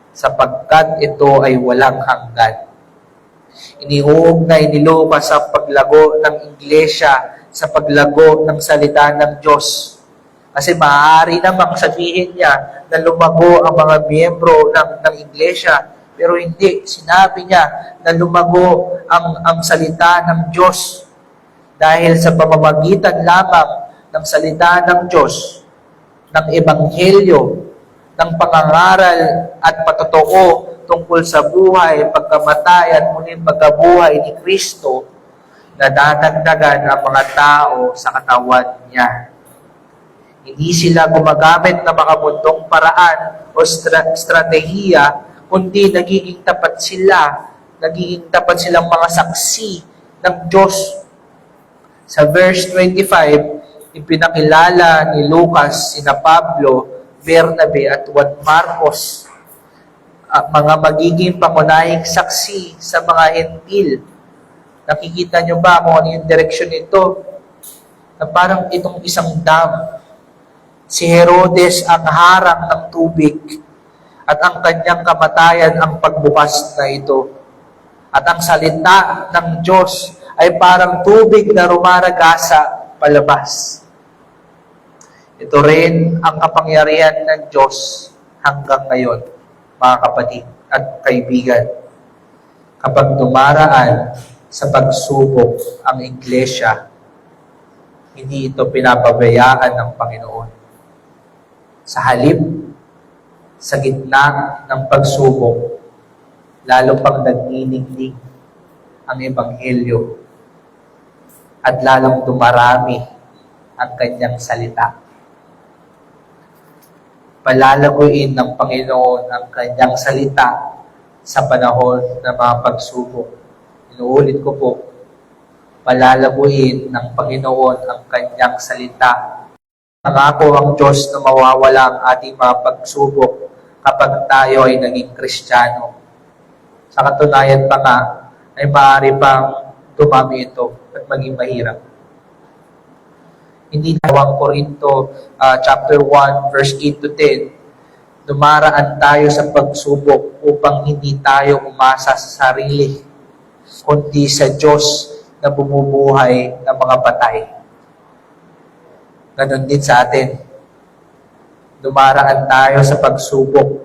sapagkat ito ay walang hanggan. Iniuugnay ni Lucas sa paglago ng iglesia sa paglago ng salita ng Diyos. Kasi maaari namang sabihin niya na lumago ang mga miyembro ng iglesia, pero hindi. Sinabi niya na lumago ang salita ng Diyos dahil sa pamamagitan lamang ng salita ng Diyos, ng ebanghelyo, ng pangangaral at patotoo tungkol sa buhay, pagkamatay at muling pagkabuhay ni Kristo, nadadagdagan ang mga tao sa katawan niya. Hindi sila gumagamit ng makamundong paraan o strategiya, kundi nagiging tapat silang mga saksi ng Diyos. Sa verse 25, ipinakilala ni Lucas sina Pablo, Bernabe at Juan Marcos, mga magiging pangunahing saksi sa mga Hentil. Nakikita nyo ba kung ano yung direksyon nito? Na parang itong isang dam. Si Herodes ang harang ng tubig at ang kanyang kamatayan ang pagbukas na ito. At ang salita ng Diyos ay parang tubig na rumaragasa palabas. Ito rin ang kapangyarihan ng Diyos hanggang ngayon, mga kapatid at kaibigan. Kapag dumaraan sa pagsubok ang iglesia, hindi ito pinapabayaan ng Panginoon. Sa halip, sa gitna ng pagsubok, lalo pang nagniningning ang Ebanghelyo at lalong dumarami ang kanyang salita. Palalaguin ng Panginoon ang kanyang salita sa panahon ng mga pagsubok. Inuulit ko po, palalaguin ng Panginoon ang kanyang salita. Nangako ang Diyos na mawawala ang ating mga pagsubok kapag tayo ay naging Kristiyano. Sa katunayan pa nga, ay maaari pang dumami ito at maging mahirap. Hindi na 1 Corinto chapter 1 verse 8 to 10, dumaraan tayo sa pagsubok upang hindi tayo umasa sa sarili, kundi sa Diyos na bumubuhay ng mga patay. Ganon din sa atin. Dumaraan tayo sa pagsubok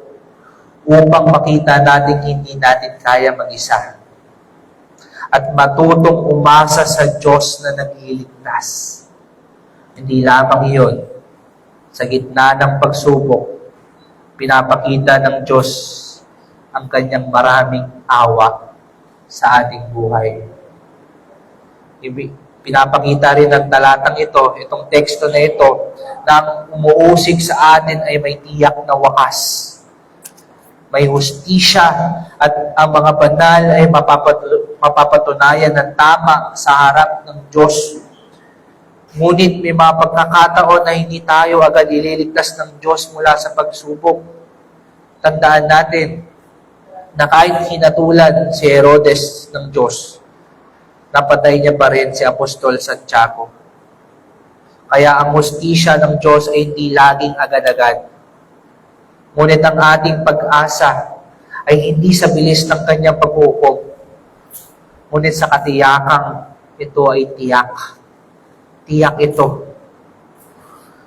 upang makita natin hindi natin kaya mag-isa. At matutong umasa sa Diyos na nagliligtas. Hindi lamang iyon. Sa gitna ng pagsubok, pinapakita ng Diyos ang kanyang maraming awa sa ating buhay. Pinapakita rin ng talatang ito, itong teksto na ito, na ang umuusig sa atin ay may tiyak na wakas. May hustisya at ang mga banal ay mapapatunayan ng tama sa harap ng Diyos. Ngunit may mga pagkakataon na hindi tayo agad ililigtas ng Diyos mula sa pagsubok. Tandaan natin na kahit hinatulan si Herodes ng Diyos, napatay niya pa rin si Apostol Santiago. Kaya ang hustisya ng Diyos ay hindi laging agad-agad. Ngunit ang ating pag-asa ay hindi sa bilis ng kanyang paghukom, ngunit sa katiyakang ito ay tiyak. Tiyak ito.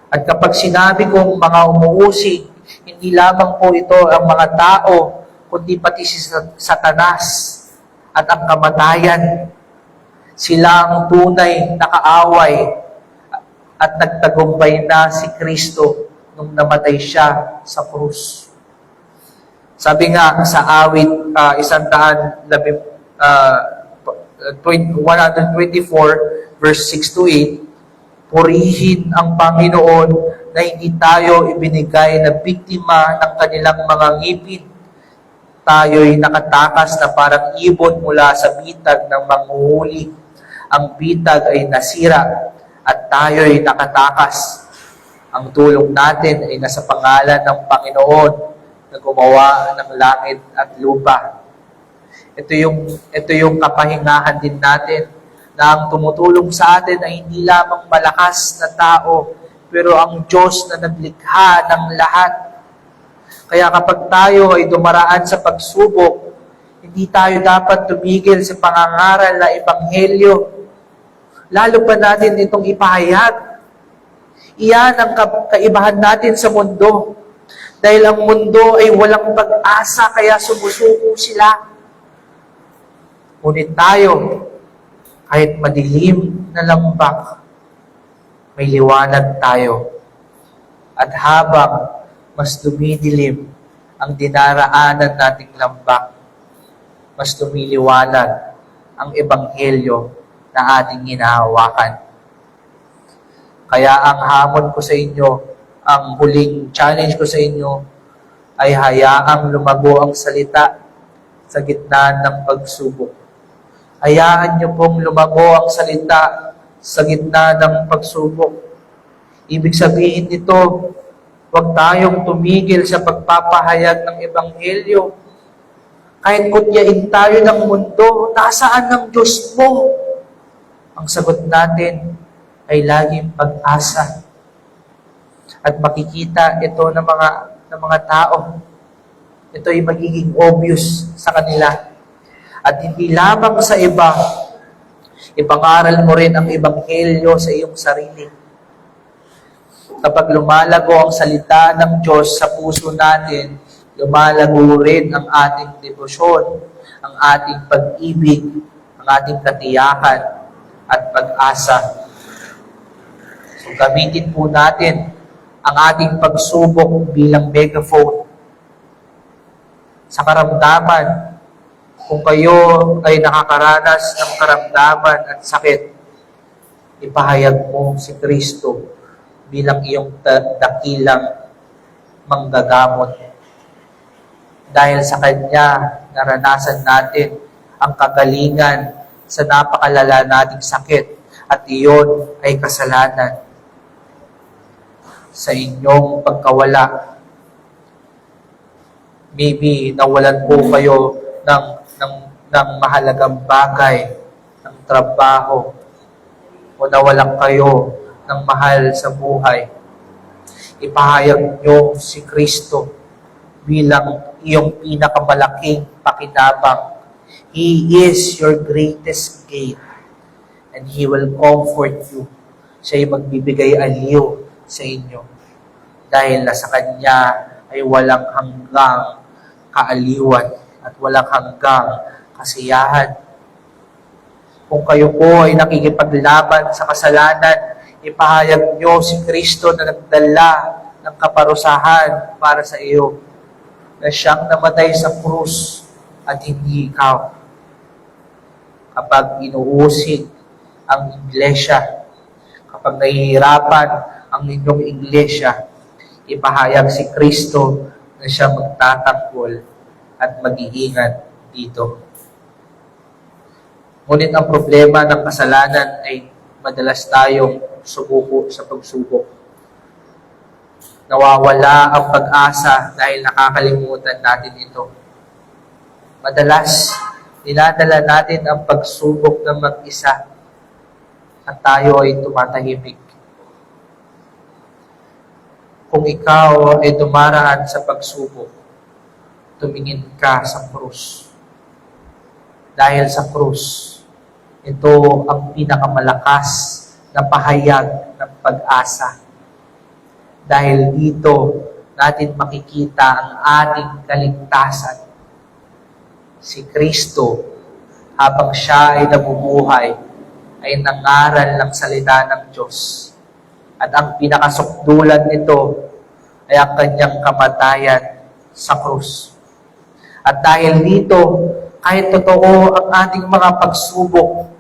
At kapag sinabi kong mga umuusig, hindi lamang po ito ang mga tao, kundi pati si Satanas at ang kamatayan. Sila ang tunay na kaaway at nagtagumpay na si Kristo nung namatay siya sa krus. Sabi nga sa awit 124 verse 6 to 8, purihin ang Panginoon na hindi tayo ibinigay na biktima ng kanilang mga ngipin. Tayo'y nakatakas na parang ibon mula sa bitag ng manghuhuli. Ang bitag ay nasira at tayo'y nakatakas. Ang tulong natin ay nasa pangalan ng Panginoon na gumawa ng langit at lupa. Ito yung kapahingahan din natin na ang tumutulong sa atin ay hindi lamang malakas na tao, pero ang Diyos na naglikha ng lahat. Kaya kapag tayo ay dumaraan sa pagsubok, hindi tayo dapat tumigil sa pangangaral na ebanghelyo. Lalo pa natin itong ipahayag. Iyan ang kaibahan natin sa mundo. Dahil ang mundo ay walang pag-asa, kaya sumusuko sila. Ngunit tayo, kahit madilim na lambak, may liwanag tayo. At habang mas dumidilim ang dinaraanan nating lambak, mas lumiliwanag ang ebanghelyo na ating hinahawakan. Kaya ang hamon ko sa inyo, ang huling challenge ko sa inyo, ay hayaang lumago ang salita sa gitna ng pagsubok. Hayaan niyo pong lumago ang salita sa gitna ng pagsubok. Ibig sabihin nito, huwag tayong tumigil sa pagpapahayag ng ebanghelyo. Kahit kutyain tayo ng mundo, nasaan ang Diyos mo? Ang sagot natin ay laging pag-asa. At makikita ito ng mga tao. Ito ay magiging obvious sa kanila. At hindi lamang sa iba, ipangaral mo rin ang ebanghelyo sa iyong sarili. Kapag lumalago ang salita ng Diyos sa puso natin, lumalago rin ang ating debosyon, ang ating pag-ibig, ang ating katiyakan at pag-asa. So gamitin po natin ang ating pagsubok bilang megaphone. Sa karamdaman, kung kayo ay nakakaranas ng karamdaman at sakit, Ipahayag mo si Kristo bilang iyong dakilang manggagamot. Dahil sa Kanya, naranasan natin ang kagalingan sa napakalala nating sakit at iyon ay kasalanan. Sa inyong pagkawala, maybe nawalan po kayo ng mahalagang bagay, ng trabaho, o nawalan kayo ng mahal sa buhay. Ipahayag nyo si Kristo bilang iyong pinakamalaking pakinabang. He is your greatest gain and He will comfort you. Siya'y magbibigay aliw sa inyo dahil nasa Kanya ay walang hanggang kaaliwan at walang hanggang kasiyahan. Kung kayo po ay nakikipaglaban sa kasalanan, ipahayag nyo si Kristo na nagdala ng kaparusahan para sa iyo, na siyang namatay sa krus at hindi ikaw. Kapag inuusig ang iglesia, kapag nahihirapan ang inyong iglesia, ipahayag si Kristo na siya magtatanggol at mag-iingat dito. Ngunit ang problema ng kasalanan ay madalas tayong sumuko sa pagsubok. Nawawala ang pag-asa dahil nakakalimutan natin ito. Madalas, dinadala natin ang pagsubok ng mag-isa at tayo ay tumatahimik. Kung ikaw ay dumaraan sa pagsubok, tumingin ka sa krus. Dahil sa krus, ito ang pinakamalakas na pahayag ng pag-asa. Dahil dito, natin makikita ang ating kaligtasan. Si Kristo, habang siya ay nabubuhay, ay nangaral ng salita ng Diyos. At ang pinakasukdulan nito ay ang kanyang kamatayan sa krus. At dahil dito, kahit totoo ang ating mga pagsubok,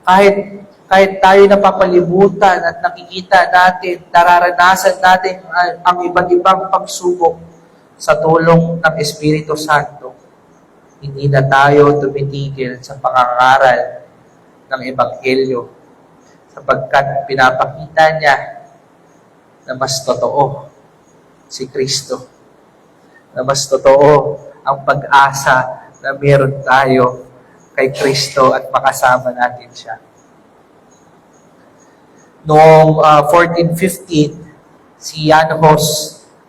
kahit tayo napapalibutan at nakikita natin, nararanasan natin ang iba't ibang pagsubok sa tulong ng Espiritu Santo, hindi na tayo tumitigil sa pangangaral ng Ebanghelyo sapagkat pinapakita niya na mas totoo si Kristo, na mas totoo ang pag-asa na meron tayo kay Kristo at makasama natin siya. Noong 1415, si Jan Hus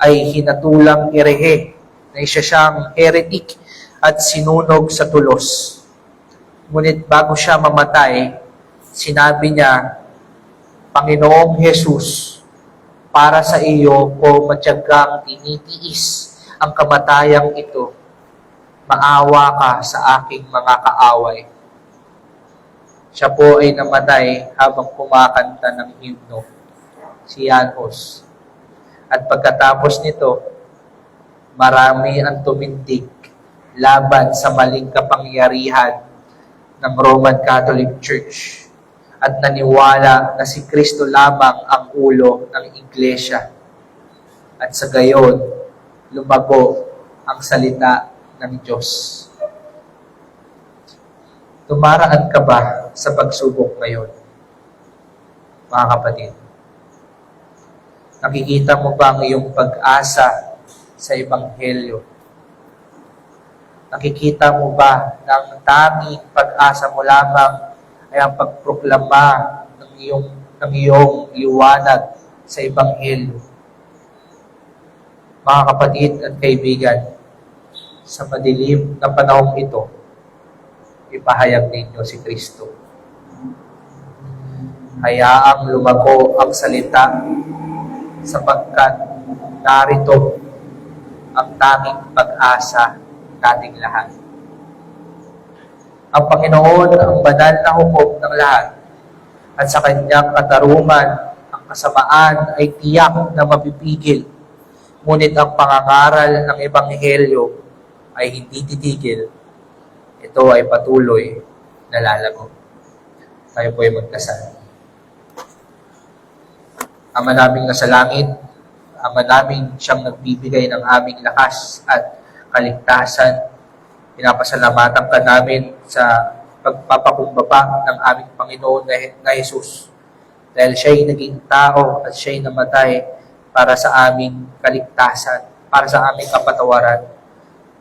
ay hinatulang herehe na isa siyang heretic at sinunog sa tulos. Ngunit bago siya mamatay, sinabi niya, Panginoong Jesus, para sa iyo ko matyagang tinitiis ang kamatayang ito. Maawa ka sa aking mga kaaway. Siya po ay namatay habang kumakanta ng himno, si Jan Hus. At pagkatapos nito, marami ang tumindig laban sa maling kapangyarihan ng Roman Catholic Church at naniwala na si Kristo lamang ang ulo ng iglesia. At sa gayon, lumago ang salita ng Diyos. Tumaraan ka ba sa pagsubok ngayon, mga kapatid? Nakikita mo ba ang iyong pag-asa sa Ebanghelyo? Nakikita mo ba na ang tanging pag-asa mo lamang ay ang pagproklama ng iyong liwanag sa Ebanghelyo? Mga kapatid at kaibigan, sa madilim na panahong ito, ipahayag ninyo si Kristo. Hayaang lumago ang salita sapagkat narito ang tanging pag-asa nating lahat. Ang Panginoon ang banal na hukom ng lahat at sa kanyang katarungan ang kasamaan ay tiyak na mapipigil. Ngunit ang pangangaral ng Ebanghelyo ay hindi titigil. Ito ay patuloy na lalago. Tayo po ay magdasal. Ama naming nasa langit, Ama naming siyang nagbibigay ng aming lakas at kaligtasan. Pinapasalamatan ka namin sa pagpapakumbaba ng aming Panginoon na Jesus. Dahil siya'y naging tao at siya'y namatay para sa aming kaligtasan, para sa aming kapatawaran.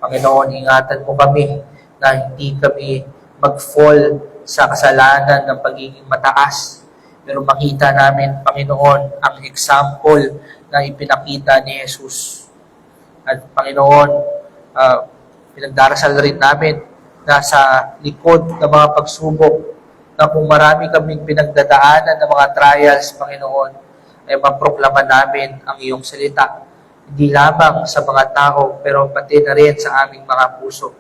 Panginoon, ingatan mo kami na hindi kami mag-fall sa kasalanan ng pagiging mataas. Pero makita namin, Panginoon, ang example na ipinakita ni Jesus. At Panginoon, pinagdarasal rin namin na sa likod ng mga pagsubok, na kung marami kaming pinagdadaanan ng mga trials, Panginoon, ay maproklama namin ang iyong salita. Hindi lamang sa mga tao, pero pati na rin sa aming mga puso.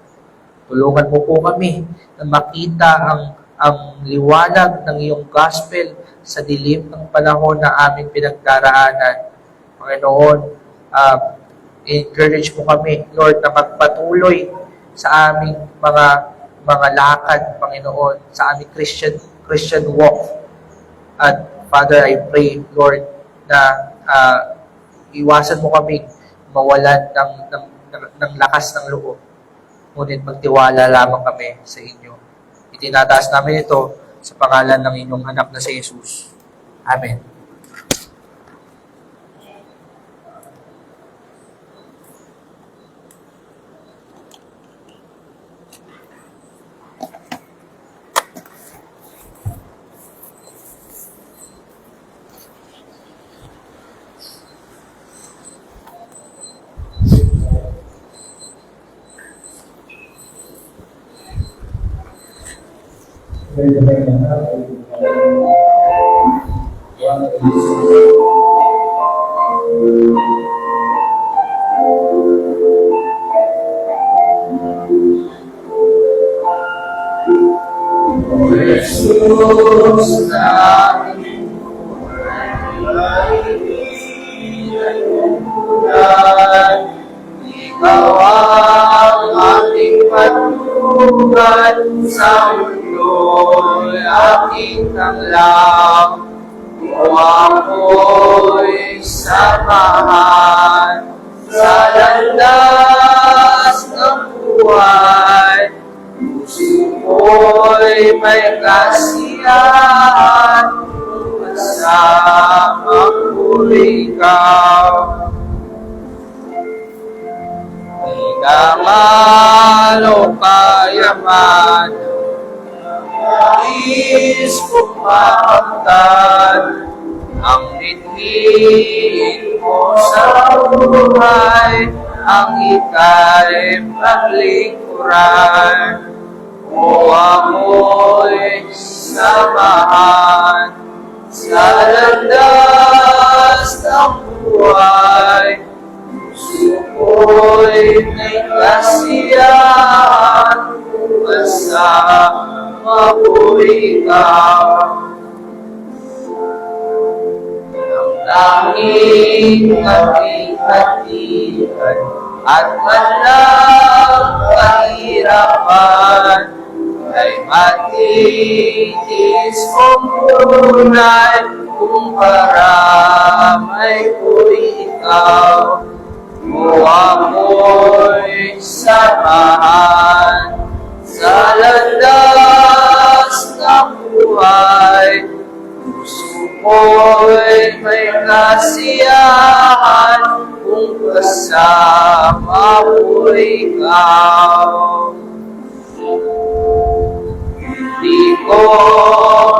Tulungan mo po kami na makita ang liwanag ng iyong gospel sa dilim ng panahon na aming pinagdaraanan. Panginoon, encourage mo kami, Lord, na magpatuloy sa aming mga lakad, Panginoon, sa aming Christian walk. At Father, I pray, Lord, na iwasan mo kami mawalan ng lakas ng loob. Ngunit magtiwala lamang kami sa inyo. Itinataas namin ito sa pangalan ng inyong anak na si Jesus. Amen. Jesus na ikaw ang ating patnubay sa mundo'y aking tanglang. O ako'y samahan sa landas ng buhay. Puso ko'y may kasiyahan kung kasama ko ikaw. Hinangal o kayaman, nais kong makamtan ang dithiin mo sa buhay, ang ika'y paglingkuran. O ako'y samahan sa landas ng buhay. Puso ko'y may kasiyahan kung kasama ko ikaw. Ang tanging kapit-hatian at walang kahirapan ay matitis kong tunay kung karamay ko ikaw. O ako'y samahan sa landas ng buhay. Puso ko'y may kasiyahan kung kasama ko ikaw. Hindi ko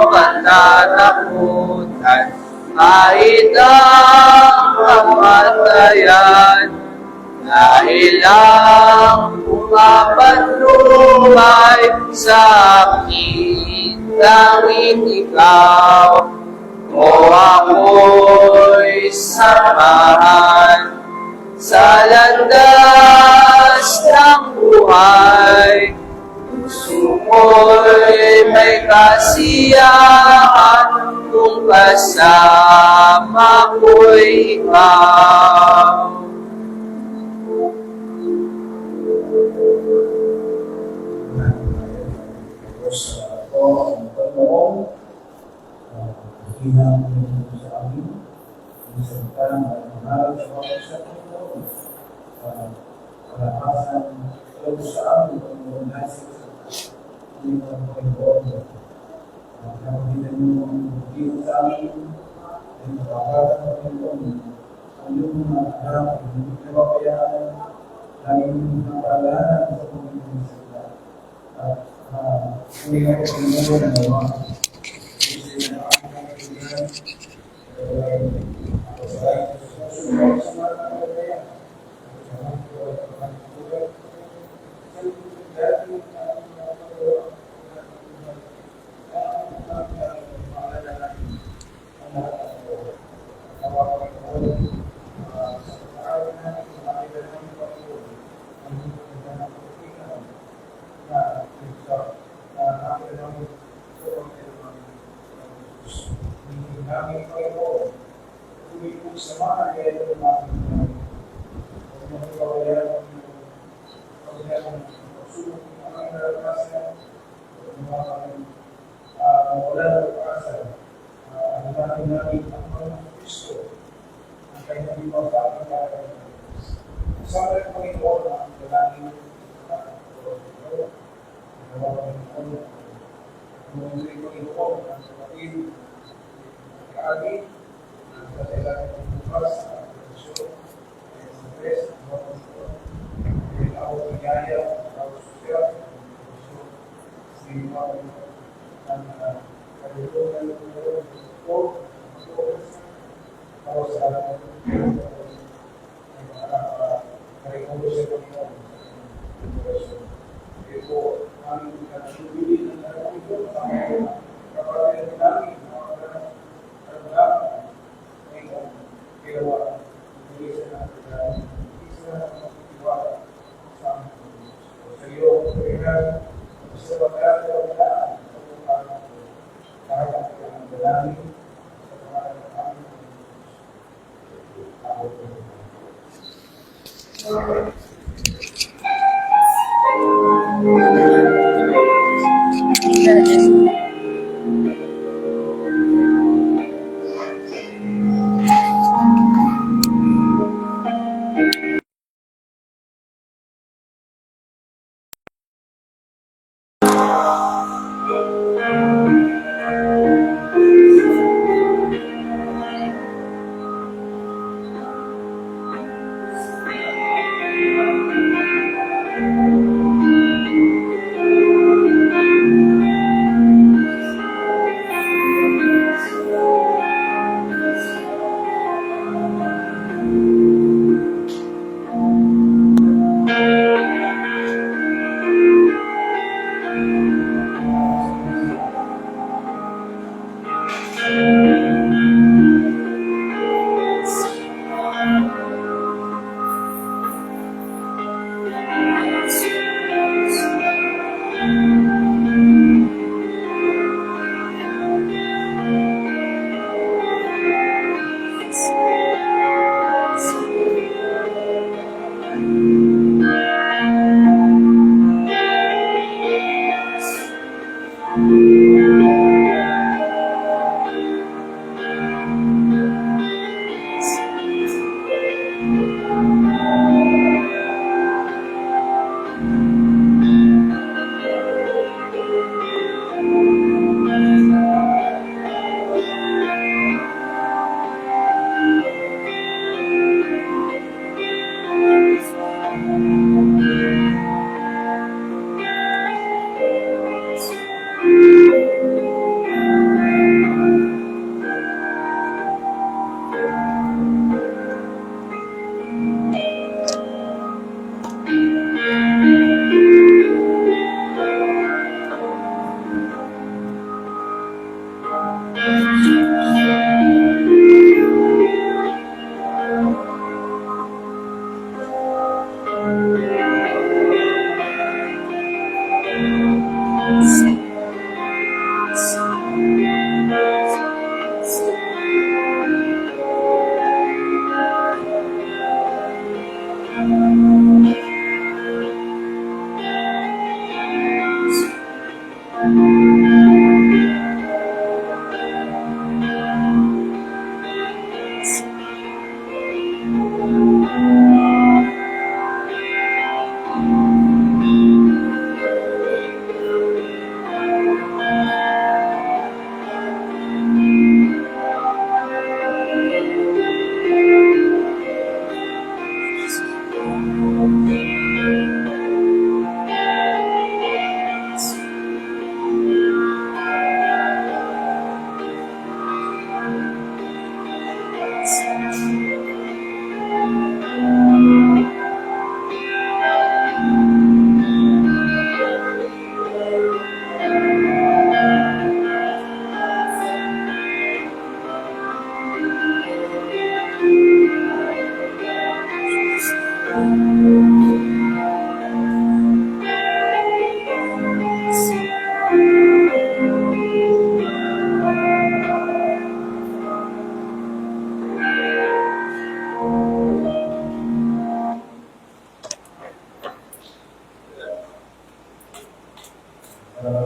matatakutan kahit ang kamatayan, dahil ang pumapatnubay sa akin, tanging ikaw. O ako'y samahan sa landas ng buhay. Puso ko'y may kasiyahan kung kasama ko'y ikaw. Hinang sa amin,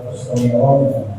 Panginoon.